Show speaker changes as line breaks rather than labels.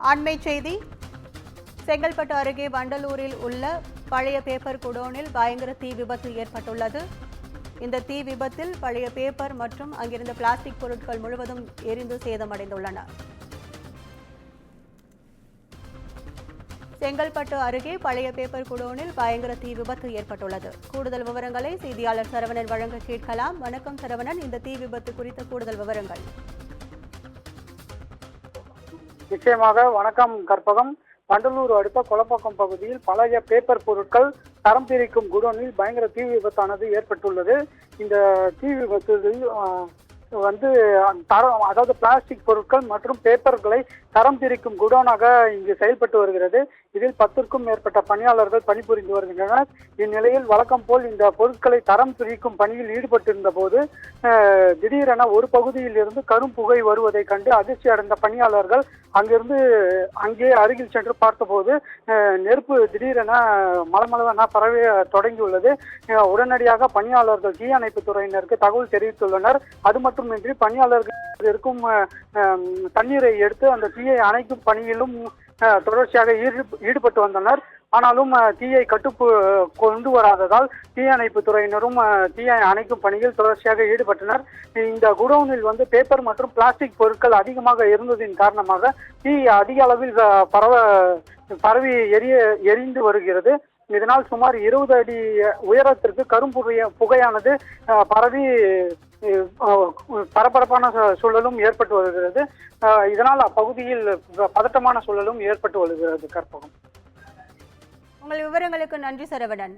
அண்மை செய்தி. செங்கல்பட்டு அருகே வண்டலூரில் உள்ள பழைய பேப்பர் குடோனில் பயங்கர தீ விபத்து ஏற்பட்டுள்ளது. இந்த தீ விபத்தில் பழைய பேப்பர் மற்றும் அங்கிருந்த பிளாஸ்டிக் பொருட்கள் முழுவதும் எரிந்து சேதமடைந்துள்ளன. செங்கல்பட்டு அருகே பழைய பேப்பர் குடோனில் பயங்கர தீ விபத்து ஏற்பட்டுள்ளது. கூடுதல் விவரங்களை செய்தியாளர் சரவணன் வழங்க கேட்கலாம். வணக்கம் சரவணன், இந்த தீ விபத்து குறித்த கூடுதல் விவரங்கள்.
நிச்சயமாக. வணக்கம் கற்பகம். வண்டலூர் அடுத்த கொலப்பாக்கம் பகுதியில் பழைய பேப்பர் பொருட்கள் தரம் பிரிக்கும் குடோனில் பயங்கர தீ விபத்தானது ஏற்பட்டுள்ளது. இந்த தீ விபத்தில் அதாவது பிளாஸ்டிக் பொருட்கள் மற்றும் பேப்பர்களை தரம் பிரிக்கும் குடோனாக இங்கு செயல்பட்டு வருகிறது. இதில் 10க்கும் மேற்பட்ட பணியாளர்கள் பணிபுரிந்து வருகின்றனர். இந்நிலையில் வழக்கம் போல் இந்த பொருட்களை தரம் பிரிக்கும் பணியில் ஈடுபட்டிருந்த போது திடீரென ஒரு பகுதியில் இருந்து கரும் புகை வருவதை கண்டு அதிர்ச்சி அடைந்த பணியாளர்கள் அங்கே அருகில் சென்று பார்த்தபோது நெருப்பு திடீரென மளமளவென பரவ தொடங்கியுள்ளது. உடனடியாக பணியாளர்கள் தீயணைப்பு துறையினருக்கு தகவல் தெரிவித்துள்ளனர். அது மட்டுமின்றி பணியாளர்கள் இருக்கும் தண்ணீரை எடுத்து அந்த தீயை அணைக்கும் பணியிலும் தொடர்ச்சியாக ஈடுபட்டு வந்தனர். ஆனாலும் தீயை கொண்டு வராததால் தீயணைப்பு துறையினரும் தீயை அணைக்கும் பணியில் தொடர்ச்சியாக ஈடுபட்டனர். இந்த குடோனில் பேப்பர் மற்றும் பிளாஸ்டிக் பொருட்கள் அதிகமாக இருந்ததின் காரணமாக தீ அதிக அளவில் பரவி எரிந்து வருகிறது. இதனால் சுமார் 20 அடி உயரத்திற்கு புகையானது பரவி பரபரப்பான சூழலும் ஏற்பட்டு வருகிறது. இதனால் அப்பகுதியில் பதட்டமான சூழலும் ஏற்பட்டு வருகிறது. கற்பகம்.
உங்கள் விவரங்களுக்கு நன்றி சரவணன்.